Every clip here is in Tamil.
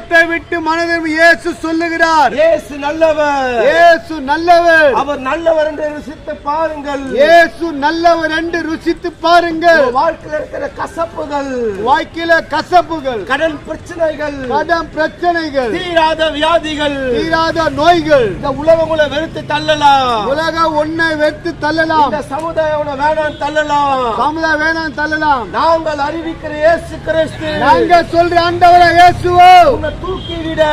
பாவத்தை விட்டு மனதில் இயேசு சொல்லுகிறார். இயேசு நல்லவர், இயேசு நல்லவர், அவர் நல்லவர் என்று ருசித்து பாருங்கள். இயேசு நல்லவர் என்று ருசித்து பாருங்கள். வாழ்க்கையில் இருக்கிற கசப்புகள், வாழ்க்கையில கசப்புகள், கடன் பிரச்சனைகள், கடன் பிரச்சனைகள், தீராத வியாதிகள், தீராத நோய்கள், இந்த உலகம் உங்களை வெறுத்து தள்ளலாம். உலகம் உன்னை வெறுத்து தள்ளலாம். இந்த சமுதாயம் உன்னை வேணாம் தள்ளலாம். சமுதாயம் வேணாம் தள்ளலாம். நாங்கள் அறிவிக்கிற இயேசு கிறிஸ்து, நாங்கள் சொல்ற ஆண்டவரே இயேசுவோ உன்னை தூக்கி விட,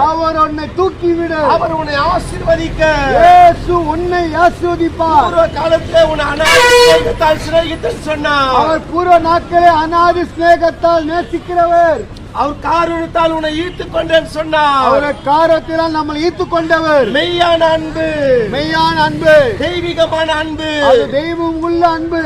அவர் உன்னை தூக்கி விட, அவர் உன்னை ஆசீர்வதிக்க, இயேசு உன்னை ஆசீர்வதிப்பார். பூர்வ காலத்திலே உன்னை அநாதித்தால் சிநேகித்தல் சொன்னார். அவர் பூர்வ நாட்களே அநாதி சிநேகத்தால் நேசிக்கிறவர். அவர் காரணத்தால் உன்னை ஈர்த்துக் கொண்டேன் சொன்னார். அவரை காரத்தினால் நம்மை ஈர்த்துக் கொண்டவர். மெய்யான அன்பு, மெய்யான அன்பு, தெய்வீகமான அன்பு, அது தெய்வம் உள்ள அன்பு.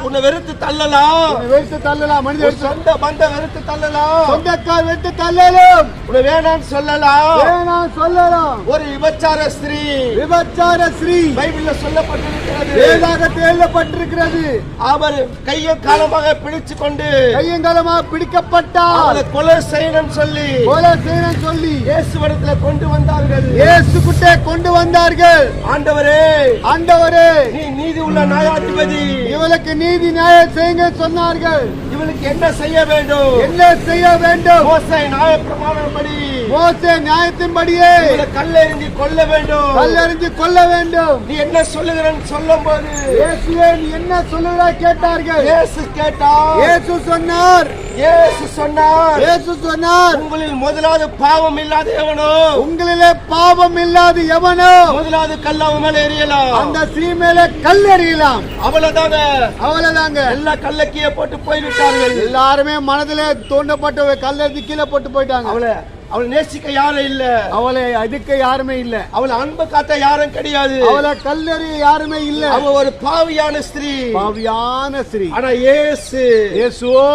உன்னை வெறுத்து தள்ளலாம், வெறுத்து தள்ளலாம். மனிதர் சொந்த பந்த வெறுத்து தள்ளலாம், சொந்தக்கார் வெறுத்து தள்ளலாம். உன்னை வேணாம் சொல்லலாம், வேணாம் சொல்லலாம். ஒரு விபச்சார ஸ்திரீ, விபச்சார ஸ்ரீ பைபிள்ல சொல்லப்பட்டிருக்கிறது, வேதாகத்தில் எழுதப்பட்டிருக்கிறது. அவர் கையும் காலமாக பிடிச்சு கொண்டு, கையங்காலமாக பிடிக்கப்பட்டார். அவரை கொலை செய்யணும் சொல்லி, கொலை செய்யணும் சொல்லி இயேசுவிடத்துல கொண்டு வந்தார்கள். இயேசு கிட்டே கொண்டு வந்தார்கள். ஆண்டவரே, ஆண்டவரே, நீ நீதி உள்ள நியாயாதிபதி, இவளுக்கு நீதி நியாயம் செய்யுங்க சொன்னார்கள். இவளுக்கு என்ன செய்ய வேண்டும்? என்ன செய்ய வேண்டும்? மோசே நியாயப்பிரமாணப்படி, மோசே நியாயத்தின்படியே இவளை கல்லெறிந்து கொல்ல வேண்டும், கல்லெறிந்து கொல்ல வேண்டும். நீ என்ன சொல்லுகிறன்னு சொல்லும் போது, இயேசுவே நீ என்ன சொல்லுகிறாய் கேட்டார்கள். இயேசு கேட்டார். இயேசு சொன்னார். இயேசு சொன்னார். இயேசு சொன்னார், உங்களில் முதலாவது பாவம் இல்லாத எவனோ, உங்களிலே பாவம் இல்லாத எவனோ முதலாவது கல்லாவ மேல எறியலாம், அந்த ஸ்ரீ மேல கல்லெறியலாம். அவ்வளவுதாங்க, அவ்வளவுதாங்க. எல்லா கல்லக்கிய போட்டு போய்விட்டார்கள். எல்லாருமே மனதிலே தோண்டப்பட்ட கல்லெறிந்து கீழே போட்டு போயிட்டாங்க. அவளை நேசிக்க யாரும் இல்ல, அவளை அதுக்க யாருமே இல்ல, அவளை அன்பு காட்ட யாரும் கிடையாது, அவளை கல்லெறிய யாருமே இல்ல. அவ ஒரு பாவியான ஸ்திரீ, பாவியான ஸ்திரீ. ஆனா இயேசு, இயேசுவோ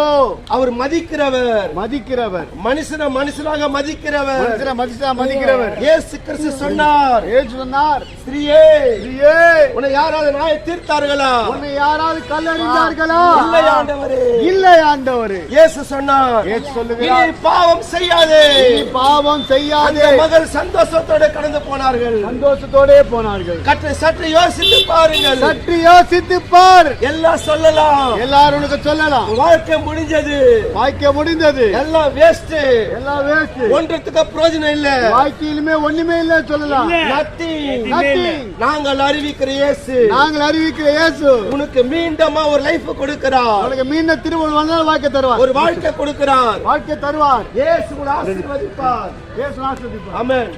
அவர் மதிக்கிறவர், மதிக்கிறவர், மனுஷனை மனுஷனாக மதிக்கிறவர், மனுஷனை மனுஷனா மதிக்கிறவர். இயேசு கிறிஸ்து சொன்னார். இயேசு சொன்னார், ஸ்திரீயே, ஸ்திரீயே, உன்னை யாராவது நியாய தீர்த்தார்களா? உன்னை யாராவது கல்லெறிந்தார்களா? இல்லை ஆண்டவரே, இல்லை ஆண்டவரே. இயேசு சொன்னார். இயேசு சொல்லுகிறார், நீ பாவம் செய்யாதே, பாவம் செய்யாதே. அந்த மகள் சந்தோஷத்தோட கடந்து போனார்கள், சந்தோஷத்தோட போனார்கள். சற்று யோசித்து பாருங்கள், சற்று யோசித்து பார். எல்லாம் சொல்லலாம், எல்லாரும் உனக்கு சொல்லலாம், வாழ்க்கை முடிஞ்சது, வாழ்க்கை முடிந்தது, எல்லாம் வேஸ்ட், எல்லாம் வேஸ்ட், ஒன்றத்துக்கு பிரயோஜனம் இல்ல, வாழ்க்கையிலுமே ஒண்ணுமே இல்ல சொல்லலாம். Nothing. நாங்கள் அறிவிக்கிற இயேசு, நாங்கள் அறிவிக்கிற இயேசு உனக்கு மீண்டுமா ஒரு லைஃப் கொடுக்கிறார், உனக்கு மீண்டும் திரும்ப வந்தால் வாழ்க்கை தருவார், ஒரு வாழ்க்கை கொடுக்கிறார், வாழ்க்கை தருவார். இயேசு உங்களை ஆசீர்வதிப்பார். இயேசு ஆசீர்வதிப்பார். ஆமென்.